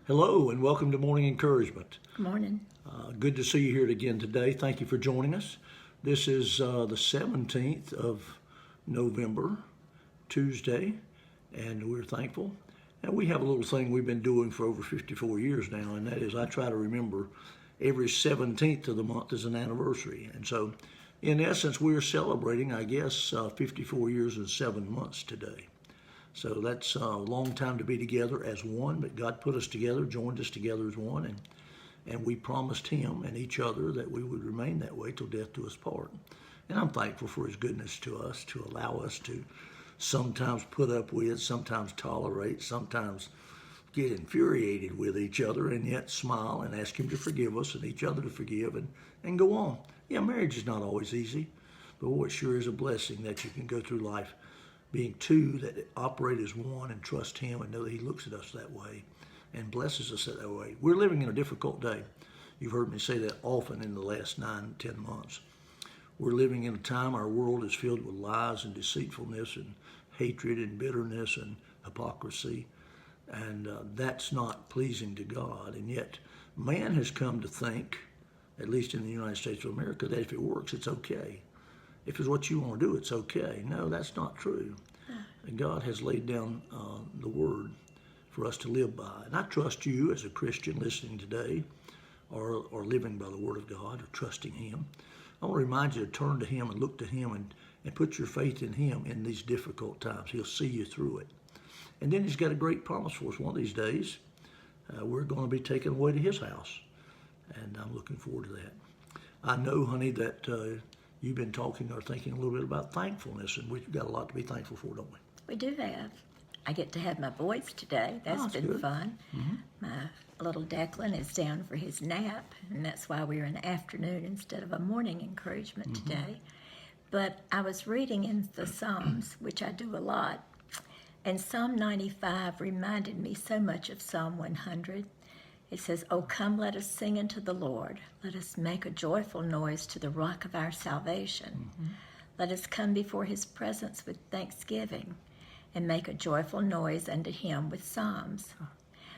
Hello and welcome to Morning Encouragement. Good morning. Good to see you here again today. Thank you for joining us. This is the 17th of November, Tuesday, and we're thankful. And we have a little thing we've been doing for over 54 years now, and that is I try to remember every 17th of the month is an anniversary. And so, in essence, we're celebrating, 54 years and 7 months today. So that's a long time to be together as one, but God put us together, joined us together as one, and we promised Him and each other that we would remain that way till death do us part. And I'm thankful for His goodness to us, to allow us to sometimes put up with, sometimes tolerate, sometimes get infuriated with each other, and yet smile and ask Him to forgive us and each other to forgive and go on. Yeah, marriage is not always easy, but boy, it sure is a blessing that you can go through life being two that operate as one and trust Him and know that He looks at us that way and blesses us that way. We're living in a difficult day. You've heard me say that often in the last 9-10 months. We're living in a time our world is filled with lies and deceitfulness and hatred and bitterness and hypocrisy, and that's not pleasing to God. And yet man has come to think, at least in the United States of America, that if it works, it's okay. If it's what you want to do, it's okay. No, that's not true. And God has laid down the Word for us to live by. And I trust you as a Christian listening today or living by the Word of God or trusting Him. I want to remind you to turn to Him and look to Him and put your faith in Him in these difficult times. He'll see you through it. And then He's got a great promise for us. One of these days, we're going to be taken away to His house. And I'm looking forward to that. I know, honey, that you've been talking or thinking a little bit about thankfulness, and we've got a lot to be thankful for, don't we? We do have. I get to have my boys today. That's been good. fun. Mm-hmm. My little Declan is down for his nap, and that's why we're in afternoon instead of a morning encouragement today. But I was reading in the Psalms, which I do a lot, and Psalm 95 reminded me so much of Psalm 100. It says, "Oh, come, let us sing unto the Lord. Let us make a joyful noise to the rock of our salvation. Let us come before His presence with thanksgiving and make a joyful noise unto Him with psalms.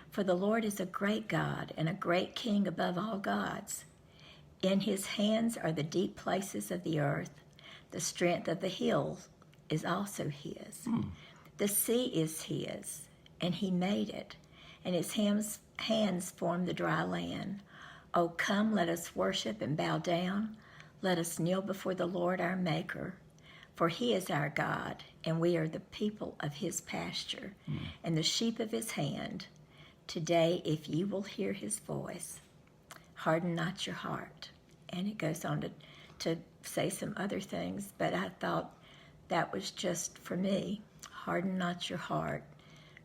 For the Lord is a great God and a great King above all gods. In His hands are the deep places of the earth. The strength of the hills is also His. The sea is His, and He made it, and His hands form the dry land. Oh, come, let us worship and bow down. Let us kneel before the Lord our Maker. For He is our God, and we are the people of His pasture, and the sheep of His hand. Today, if you will hear His voice, harden not your heart." And it goes on to say some other things, but I thought that was just for me. Harden not your heart.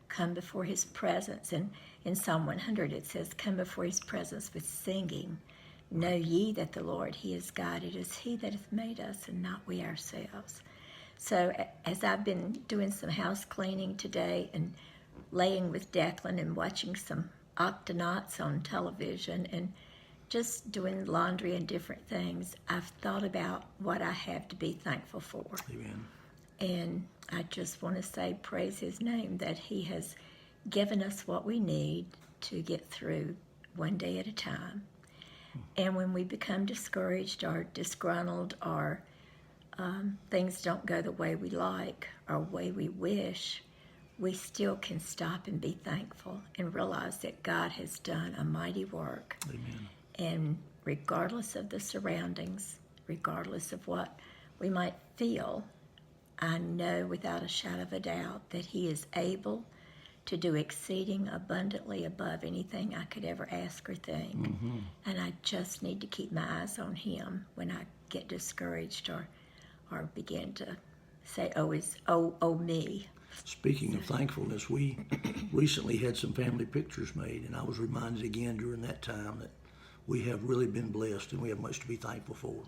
Come before His presence. And in Psalm 100 it says, "Come before His presence with singing. Know ye that the Lord, He is God. It is He that hath made us, and not we ourselves." So as I've been doing some house cleaning today and laying with Declan and watching some Octonauts on television and just doing laundry and different things, I've thought about what I have to be thankful for. Amen. And I just want to say, praise His name, that He has given us what we need to get through one day at a time. And when we become discouraged or disgruntled or things don't go the way we like or way we wish, we still can stop and be thankful and realize that God has done a mighty work. Amen. And regardless of the surroundings, regardless of what we might feel, I know without a shadow of a doubt that He is able to do exceeding abundantly above anything I could ever ask or think. And I just need to keep my eyes on Him when I get discouraged or begin to say, oh me. Speaking of thankfulness, we recently had some family pictures made, and I was reminded again during that time that we have really been blessed and we have much to be thankful for.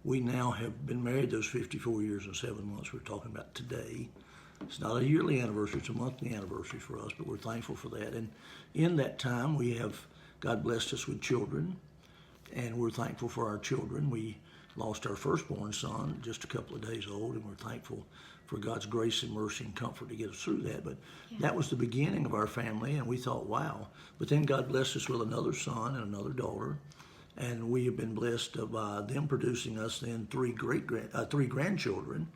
We now have been married those 54 years and 7 months we're talking about today. It's not a yearly anniversary, it's a monthly anniversary for us, but we're thankful for that. And in that time, God blessed us with children, and we're thankful for our children. We lost our firstborn son just a couple of days old, and we're thankful for God's grace and mercy and comfort to get us through that. But that was the beginning of our family, and we thought, wow. But then God blessed us with another son and another daughter, and we have been blessed by them producing us then three grandchildren.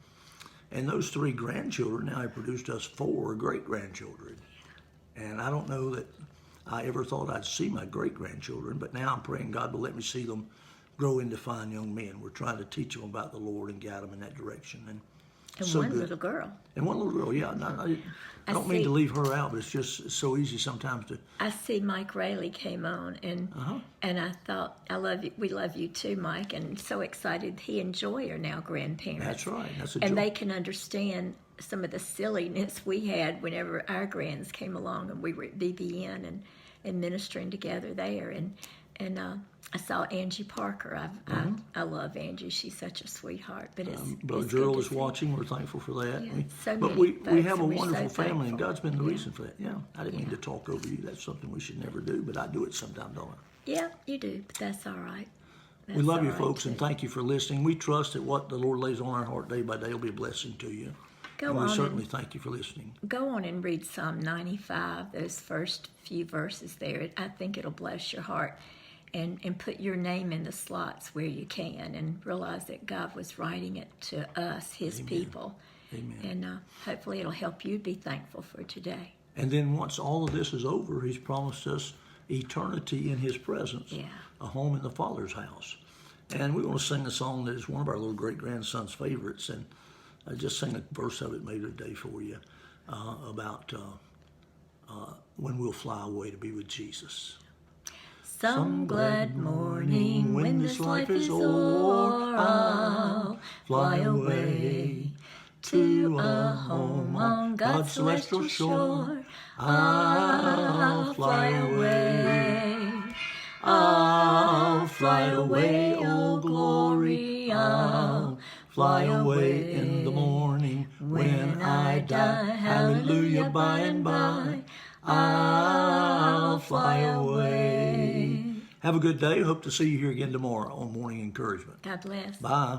And those three grandchildren now have produced us four great-grandchildren. And I don't know that I ever thought I'd see my great-grandchildren, but now I'm praying God will let me see them grow into fine young men. We're trying to teach them about the Lord and guide them in that direction. And so one good. little girl. And one little girl, yeah. I don't mean to leave her out, but it's just so easy sometimes to. I see Mike Rayleigh came on, and I thought, I love you. We love you too, Mike, and so excited he and Joy are now grandparents. That's right. That's a joy. And they can understand some of the silliness we had whenever our grands came along, and we were at BBN and ministering together there. And I saw Angie Parker. I love Angie. She's such a sweetheart. But Brother it's Gerald good is to see. watching. We're thankful for that. Yeah, but we have a we're wonderful so family, and thankful. God's been the reason for that. Yeah, I didn't mean to talk over you. That's something we should never do, but I do it sometimes, don't I? Yeah, you do, but that's all right. We love you, That's all right, folks, and too. thank you for listening. We trust that what the Lord lays on our heart day by day will be a blessing to you. Go And we on certainly thank you for listening. Go on and read Psalm 95, those first few verses there. I think it'll bless your heart. And put your name in the slots where you can, and realize that God was writing it to us, His people. Amen. And hopefully it'll help you be thankful for today. And then once all of this is over, He's promised us eternity in His presence, a home in the Father's house. And we want to sing a song that is one of our little great-grandson's favorites, and I just sang a verse of it maybe today for you about when we'll fly away to be with Jesus. Some glad morning when this life is o'er, I'll fly away to a home on God's celestial shore. I'll fly away. I'll fly away, oh glory. I'll fly away in the morning when I die. Hallelujah, by and by. I'll fly away. Have a good day. Hope to see you here again tomorrow on Morning Encouragement. God bless. Bye.